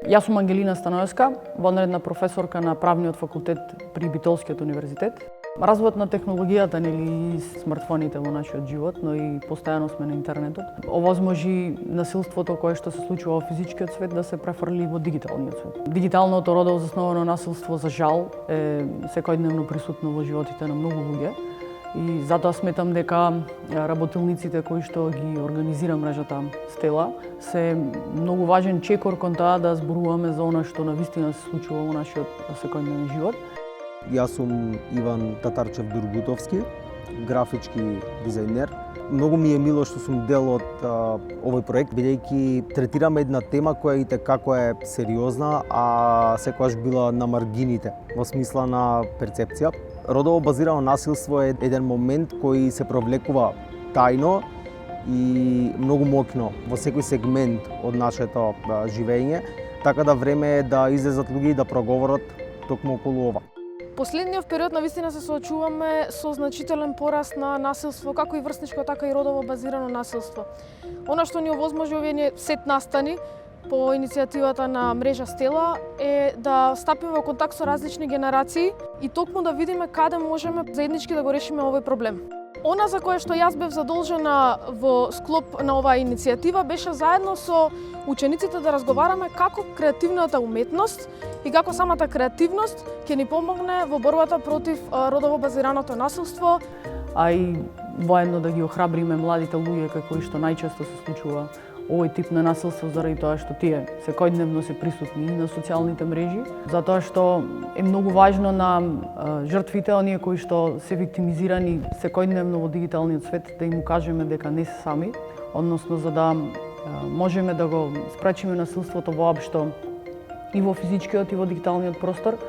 Јас сум Ангелина Станоевска, вонредна професорка на правниот факултет при Битолскиот универзитет. Развојот на технологијата нели и смартфоните во нашиот живот, но и постојано сме на интернетот, овозможи насилството кое што се случува во физичкиот свет да се префрли во дигиталниот свет. Дигиталното родово засновано насилство за жал е секојдневно присутно во животите на многу луѓе. И затоа сметам дека работилниците кои што ги организира мрежата Стела се многу важен чекор кон тоа да зборуваме за она што навистина се случува во нашиот секојдневен живот. Јас сум Иван Татарчев Дургутовски, графички дизајнер. Многу ми е мило што сум дел од овој проект, бидејќи третираме една тема која и како е сериозна, а секогаш била на маргините, во смисла на перцепција. Родово базирано насилство е еден момент кој се провлекува тајно и многу моќно во секој сегмент од нашето живење, така да време е да излезат луѓе и да проговорат токму околу ова. Последниот период навистина се соочуваме со значителен пораст на насилство, како и врсничко, така и родово базирано насилство. Она што ни овозможи овие сет настани по иницијативата на мрежа Стела е да стапиме во контакт со различни генерации и токму да видиме каде можеме заеднички да го решиме овој проблем. Она за кое што јас бев задолжена во склоп на оваа иницијатива беше заедно со учениците да разговараме како креативната уметност и како самата креативност ќе ни помогне во борбата против родово базираното насилство, а и воедно да ги охрабриме младите луѓе кои што најчесто се случува овој тип на насилство заради тоа што тие секојдневно се присутни и на социјалните мрежи, затоа што е многу важно на жртвите, оние кои што се виктимизирани секојдневно во дигиталниот свет, да им кажеме дека не се сами, односно за да можеме да го спречиме насилството воопшто и во физичкиот и во дигиталниот простор,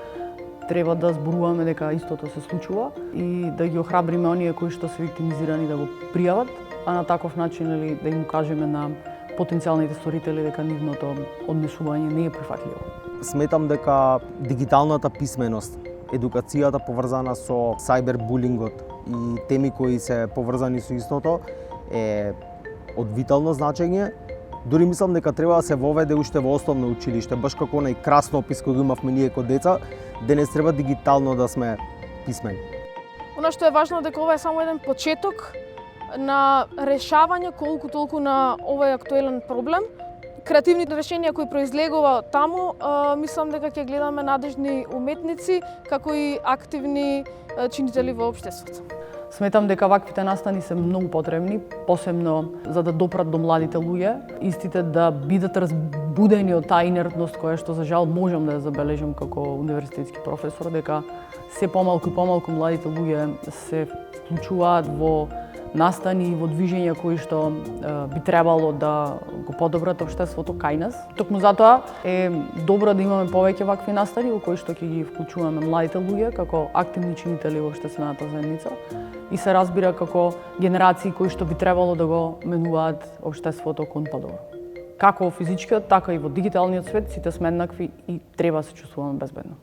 треба да зборуваме дека истото се случува и да ги охрабриме оние кои што се виктимизирани да го пријават, а на таков начин да им кажеме на потенцијалните сторители дека нивното однесување не е прифатливо. Сметам дека дигиталната писменост, едукацијата поврзана со сајбербулингот и теми кои се поврзани со истото е од витално значење. Дури мислам дека треба да се воведе уште во основно училиште, баш како онај краснопис кој го имавме ние како деца, денес треба дигитално да сме писмени. Она што е важно дека ова е само еден почеток на решавање колку толку на овој актуелен проблем. Креативните решенија кои произлегува таму, мислам дека ќе гледаме надежни уметници, како и активни чинители во општеството. Сметам дека ваквите настани се многу потребни, посебно за да допрат до младите луѓе, истите да бидат разбудени од таа инертност која што за жал можам да ја забележам како универзитетски професор, дека се помалку и помалку младите луѓе се вклучуваат во настани и во движења кои што би требало да го подобрат општеството кај нас. Токму затоа е добро да имаме повеќе вакви настани во кои што ќе ги вклучуваме младите луѓе како активни чинители во општествената заедница и се разбира како генерации кои што би требало да го менуваат општеството кон подобро. Како во физичкиот, така и во дигиталниот свет сите сме еднакви и треба да се чувствуваме безбедно.